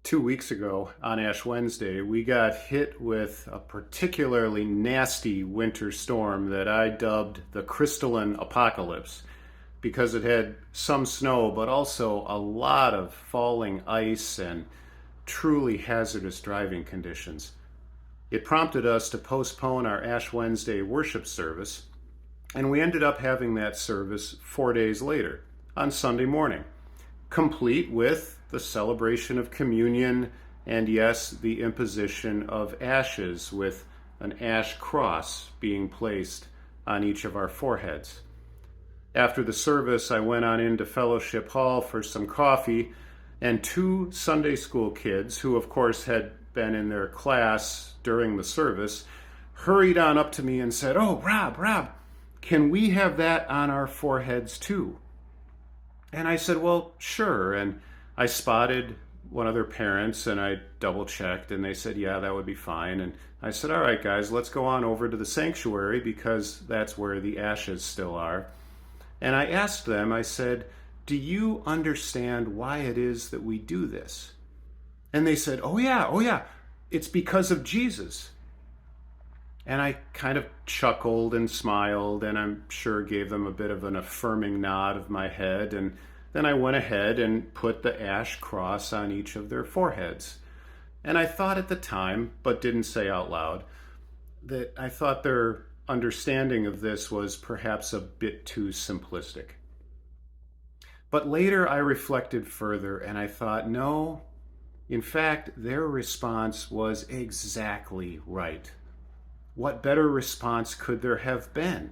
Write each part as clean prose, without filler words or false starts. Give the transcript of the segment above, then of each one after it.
2 weeks ago on Ash Wednesday, we got hit with a particularly nasty winter storm that I dubbed the crystalline apocalypse because it had some snow, but also a lot of falling ice and truly hazardous driving conditions. It prompted us to postpone our Ash Wednesday worship service, and we ended up having that service 4 days later on Sunday morning, complete with the celebration of communion and, yes, the imposition of ashes with an ash cross being placed on each of our foreheads. After the service, I went on into Fellowship Hall for some coffee, and two Sunday school kids, who of course had been in their class during the service, hurried on up to me and said, "Oh, Rob, can we have that on our foreheads too?" And I said, "Well, sure." And I spotted one of their parents and I double checked and they said, "Yeah, that would be fine." And I said, "All right, guys, let's go on over to the sanctuary because that's where the ashes still are." And I asked them, I said, "Do you understand why it is that we do this?" And they said, oh yeah, it's because of Jesus." And I kind of chuckled and smiled, and I'm sure gave them a bit of an affirming nod of my head, and then I went ahead and put the ash cross on each of their foreheads. And I thought at the time, but didn't say out loud, that I thought their understanding of this was perhaps a bit too simplistic. But later I reflected further and I thought, no, in fact, their response was exactly right. What better response could there have been?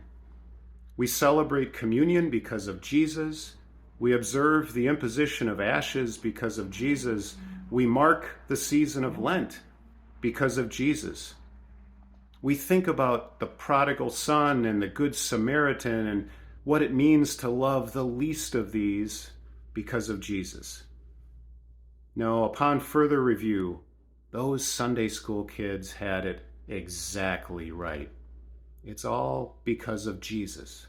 We celebrate communion because of Jesus. We observe the imposition of ashes because of Jesus. We mark the season of Lent because of Jesus. We think about the prodigal son and the Good Samaritan and what it means to love the least of these because of Jesus. No, upon further review, those Sunday school kids had it exactly right. It's all because of Jesus.